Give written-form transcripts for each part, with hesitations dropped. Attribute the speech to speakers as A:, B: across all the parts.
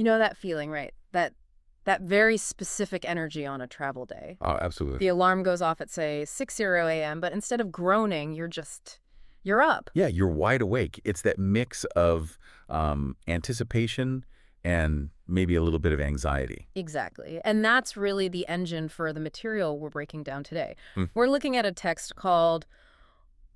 A: You know that feeling, right? That very specific energy on a travel day.
B: Oh, absolutely.
A: The alarm goes off at, say, 6:00 a.m., but instead of groaning, you're up.
B: Yeah, you're wide awake. It's that mix of anticipation and maybe a little bit of anxiety.
A: Exactly. And that's really the engine for the material we're breaking down today.
B: Hmm.
A: We're looking at a text called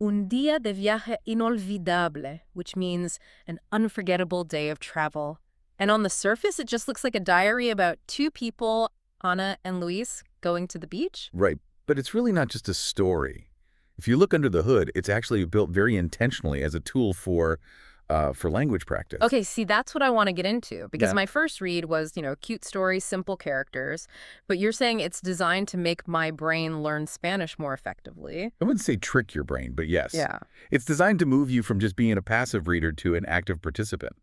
A: Un día de viaje inolvidable, which means an unforgettable day of travel. And on the surface, it just looks like a diary about two people, Ana and Luis, going to the beach.
B: Right. But it's really not just a story. If you look under the hood, it's actually built very intentionally as a tool for language practice.
A: Okay, see, that's what I want to get into, because
B: Yeah.
A: my first read was, cute stories, simple characters, but you're saying it's designed to make my brain learn Spanish more effectively.
B: I wouldn't say trick your brain, but yes.
A: Yeah.
B: It's designed to move you from just being a passive reader to an active participant.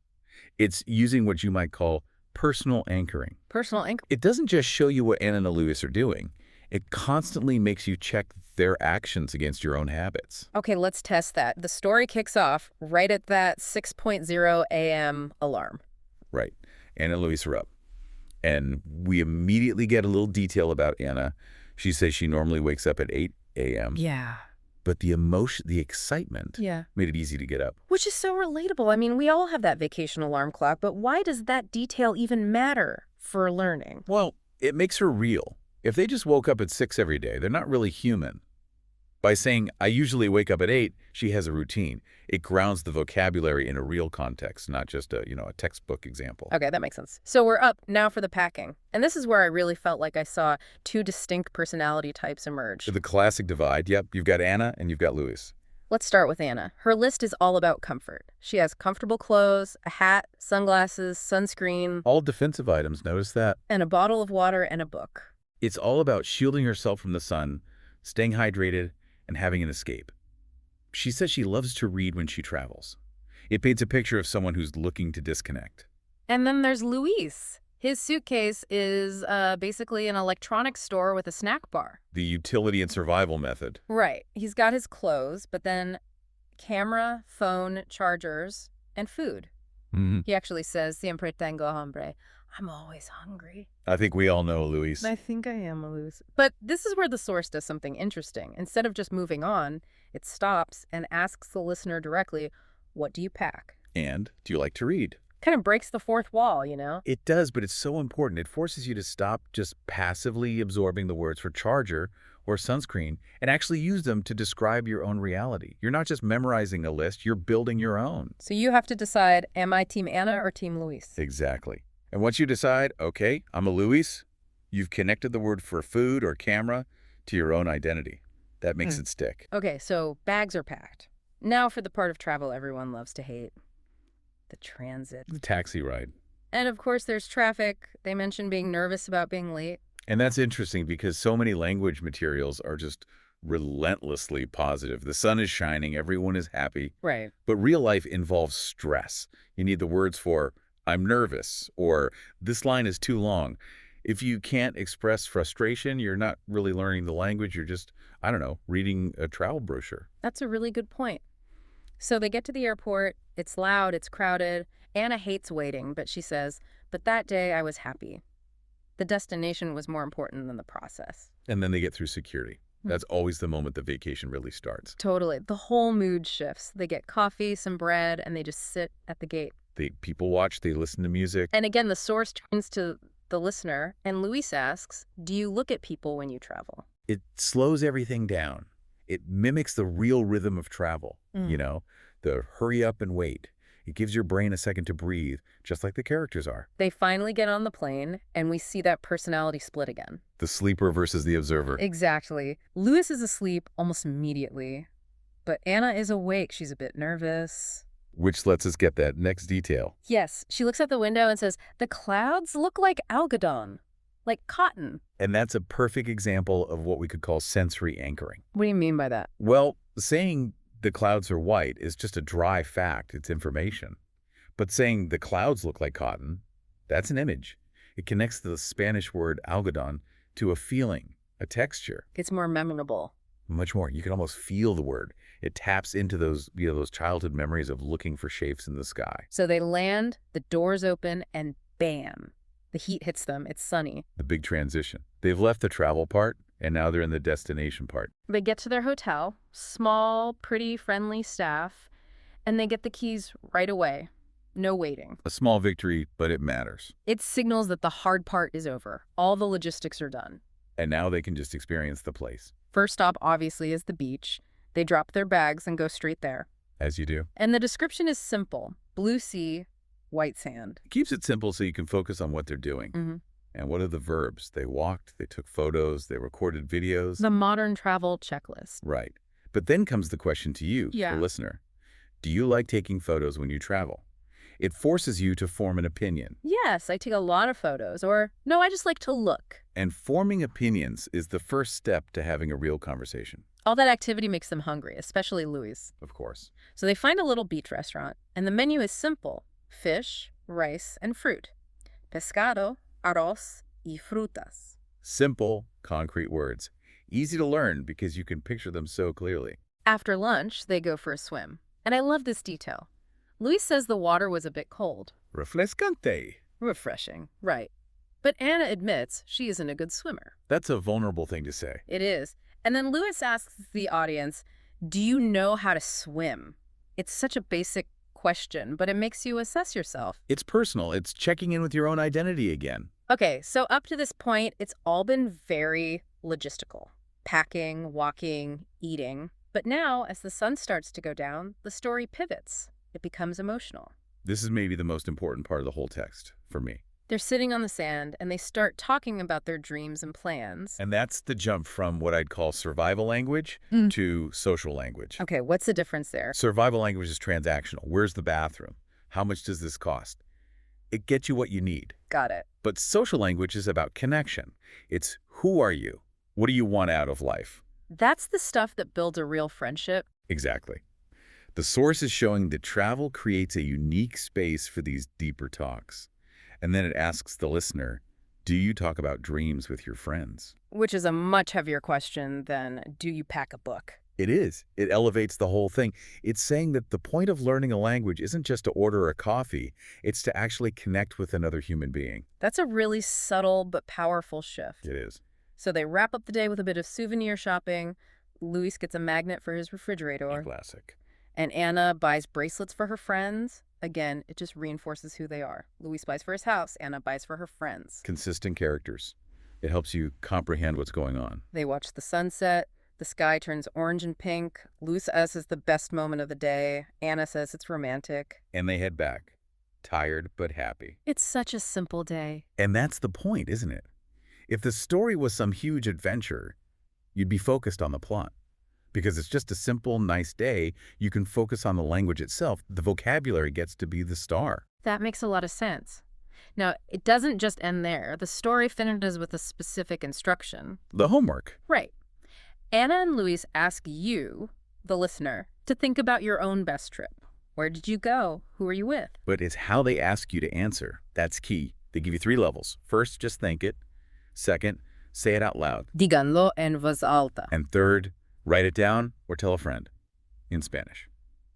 B: It's using what you might call personal anchoring.
A: Personal anchor.
B: It doesn't just show you what Anna and Lewis are doing. It constantly makes you check their actions against your own habits.
A: Okay, let's test that. The story kicks off right at that 6:00 a.m. alarm.
B: Right. Anna and Lewis are up. And we immediately get a little detail about Anna. She says she normally wakes up at 8 a.m.
A: Yeah.
B: But the emotion, the excitement
A: Yeah.
B: made it easy to get up.
A: Which is so relatable. I mean, we all have that vacation alarm clock, but why does that detail even matter for learning?
B: Well, it makes her real. If they just woke up at 6 every day, they're not really human. By saying, I usually wake up at 8, she has a routine. It grounds the vocabulary in a real context, not just a textbook example.
A: Okay, that makes sense. So we're up now for the packing. And this is where I really felt like I saw two distinct personality types emerge.
B: The classic divide, yep, you've got Anna and you've got Lewis.
A: Let's start with Anna. Her list is all about comfort. She has comfortable clothes, a hat, sunglasses, sunscreen,
B: All defensive items, notice that.
A: and a bottle of water and a book.
B: It's all about shielding herself from the sun, staying hydrated, and having an escape. She says she loves to read when she travels. It paints a picture of someone who's looking to disconnect.
A: And then there's Luis. His suitcase is basically an electronics store with a snack bar.
B: The utility and survival method.
A: Right. He's got his clothes, but then camera, phone, chargers, and food.
B: Mm-hmm.
A: He actually says, siempre tengo hambre. I'm always hungry.
B: I think we all know, Luis.
A: I think I am, Luis. But this is where the source does something interesting. Instead of just moving on, it stops and asks the listener directly, what do you pack?
B: And do you like to read?
A: Kind of breaks the fourth wall, you know?
B: It does, but it's so important. It forces you to stop just passively absorbing the words for charger or sunscreen and actually use them to describe your own reality. You're not just memorizing a list, you're building your own.
A: So you have to decide, am I Team Anna or Team Luis?
B: Exactly. And once you decide, okay, I'm a Luis, you've connected the word for food or camera to your own identity. That makes it stick.
A: Okay, so bags are packed. Now for the part of travel everyone loves to hate. The transit.
B: The taxi ride.
A: And of course there's traffic. They mention being nervous about being late.
B: And that's interesting because so many language materials are just relentlessly positive. The sun is shining, everyone is happy.
A: Right.
B: But real life involves stress. You need the words for I'm nervous or this line is too long. If you can't express frustration, you're not really learning the language. You're just, I don't know, reading a travel brochure.
A: That's a really good point. So they get to the airport. It's loud. It's crowded. Anna hates waiting, but she says, but that day I was happy. The destination was more important than the process.
B: And then they get through security. That's always the moment the vacation really starts.
A: Totally. The whole mood shifts. They get coffee, some bread, and they just sit at the gate.
B: People watch, they listen to music.
A: And again, the source turns to the listener, and Luis asks, do you look at people when you travel?
B: It slows everything down. It mimics the real rhythm of travel, the hurry up and wait. It gives your brain a second to breathe, just like the characters are.
A: They finally get on the plane, and we see that personality split again.
B: The sleeper versus the observer.
A: Exactly. Luis is asleep almost immediately, but Anna is awake. She's a bit nervous.
B: Which lets us get that next detail.
A: Yes, she looks out the window and says, the clouds look like algodon, like cotton.
B: And that's a perfect example of what we could call sensory anchoring.
A: What do you mean by that?
B: Well, saying the clouds are white is just a dry fact. It's information. But saying the clouds look like cotton, that's an image. It connects the Spanish word algodon to a feeling, a texture.
A: It's more memorable.
B: Much more. You can almost feel the word. It taps into those, those childhood memories of looking for shapes in the sky.
A: So they land, the doors open, and bam, the heat hits them. It's sunny.
B: The big transition. They've left the travel part, and now they're in the destination part.
A: They get to their hotel, small, pretty, friendly staff, and they get the keys right away. No waiting.
B: A small victory, but it matters.
A: It signals that the hard part is over. All the logistics are done.
B: And now they can just experience the place.
A: First stop, obviously, is the beach. They drop their bags and go straight there.
B: As you do.
A: And the description is simple. Blue sea, white sand.
B: It keeps it simple so you can focus on what they're doing.
A: Mm-hmm.
B: And what are the verbs? They walked, they took photos, they recorded videos.
A: The modern travel checklist.
B: Right. But then comes the question to you,
A: Yeah.
B: the listener. Do you like taking photos when you travel? It forces you to form an opinion.
A: Yes, I take a lot of photos. Or, no, I just like to look.
B: And forming opinions is the first step to having a real conversation.
A: All that activity makes them hungry, especially Louis.
B: Of course.
A: So they find a little beach restaurant, and the menu is simple. Fish, rice, and fruit. Pescado, arroz, y frutas.
B: Simple, concrete words. Easy to learn because you can picture them so clearly.
A: After lunch, they go for a swim. And I love this detail. Luis says the water was a bit cold.
B: Refrescante.
A: Refreshing, right. But Anna admits she isn't a good swimmer.
B: That's a vulnerable thing to say.
A: It is. And then Luis asks the audience, do you know how to swim? It's such a basic question, but it makes you assess yourself.
B: It's personal. It's checking in with your own identity again.
A: Okay, so up to this point, it's all been very logistical. Packing, walking, eating. But now, as the sun starts to go down, the story pivots. It becomes emotional.
B: This is maybe the most important part of the whole text for me.
A: They're sitting on the sand, and they start talking about their dreams and plans.
B: And that's the jump from what I'd call survival language to social language.
A: Okay, what's the difference there?
B: Survival language is transactional. Where's the bathroom? How much does this cost? It gets you what you need.
A: Got it.
B: But social language is about connection. It's who are you? What do you want out of life?
A: That's the stuff that builds a real friendship.
B: Exactly. The source is showing that travel creates a unique space for these deeper talks. And then it asks the listener, do you talk about dreams with your friends?
A: Which is a much heavier question than, do you pack a book?
B: It is. It elevates the whole thing. It's saying that the point of learning a language isn't just to order a coffee, it's to actually connect with another human being.
A: That's a really subtle but powerful shift.
B: It is.
A: So they wrap up the day with a bit of souvenir shopping. Luis gets a magnet for his
B: A
A: refrigerator.
B: classic.
A: And Anna buys bracelets for her friends. Again, it just reinforces who they are. Luis buys for his house. Anna buys for her friends.
B: Consistent characters. It helps you comprehend what's going on.
A: They watch the sunset. The sky turns orange and pink. Luis says it's the best moment of the day. Anna says it's romantic.
B: And they head back, tired but happy.
A: It's such a simple day.
B: And that's the point, isn't it? If the story was some huge adventure, you'd be focused on the plot. Because it's just a simple, nice day, you can focus on the language itself. The vocabulary gets to be the star.
A: That makes a lot of sense. Now, it doesn't just end there. The story finishes with a specific instruction.
B: The homework.
A: Right. Anna and Luis ask you, the listener, to think about your own best trip. Where did you go? Who are you with?
B: But it's how they ask you to answer. That's key. They give you 3 levels. First, just think it. Second, say it out loud.
A: Díganlo en voz alta.
B: And third, write it down or tell a friend in Spanish.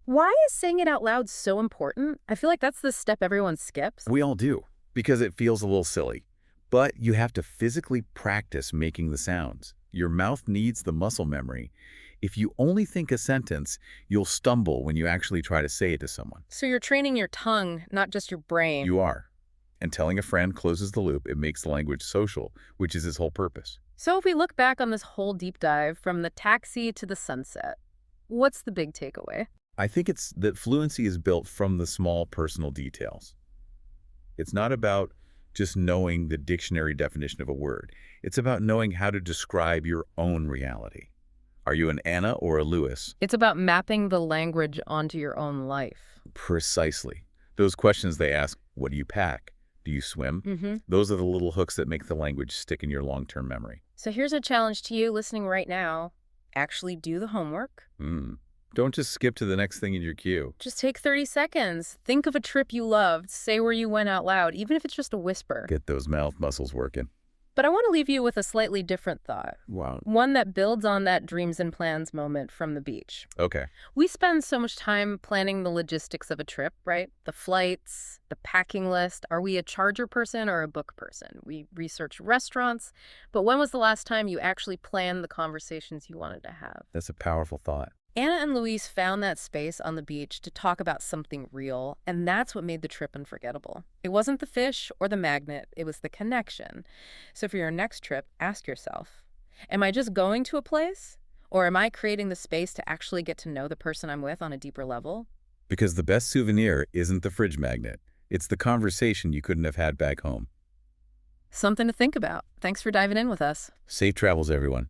A: Why is saying it out loud so important? I feel like that's the step everyone skips.
B: We all do, because it feels a little silly. But you have to physically practice making the sounds. Your mouth needs the muscle memory. If you only think a sentence, you'll stumble when you actually try to say it to someone.
A: So you're training your tongue, not just your brain.
B: You are. And telling a friend closes the loop. It makes the language social, which is its whole purpose.
A: So if we look back on this whole deep dive from the taxi to the sunset, what's the big takeaway?
B: I think it's that fluency is built from the small personal details. It's not about just knowing the dictionary definition of a word. It's about knowing how to describe your own reality. Are you an Anna or a Louis?
A: It's about mapping the language onto your own life.
B: Precisely. Those questions they ask, what do you pack? Do you swim? Those are the little hooks that make the language stick in your long-term memory.
A: So here's a challenge to you listening right now. Actually do the homework.
B: Don't just skip to the next thing in your queue.
A: Just take 30 seconds. Think of a trip you loved. Say where you went out loud, even if it's just a whisper.
B: Get those mouth muscles working.
A: But I want to leave you with a slightly different thought.
B: Wow.
A: One that builds on that dreams and plans moment from the beach.
B: Okay.
A: We spend so much time planning the logistics of a trip, right? The flights, the packing list. Are we a charger person or a book person? We research restaurants, but when was the last time you actually planned the conversations you wanted to have?
B: That's a powerful thought.
A: Anna and Luis found that space on the beach to talk about something real, and that's what made the trip unforgettable. It wasn't the fish or the magnet, it was the connection. So for your next trip, ask yourself, am I just going to a place? Or am I creating the space to actually get to know the person I'm with on a deeper level?
B: Because the best souvenir isn't the fridge magnet. It's the conversation you couldn't have had back home.
A: Something to think about. Thanks for diving in with us.
B: Safe travels, everyone.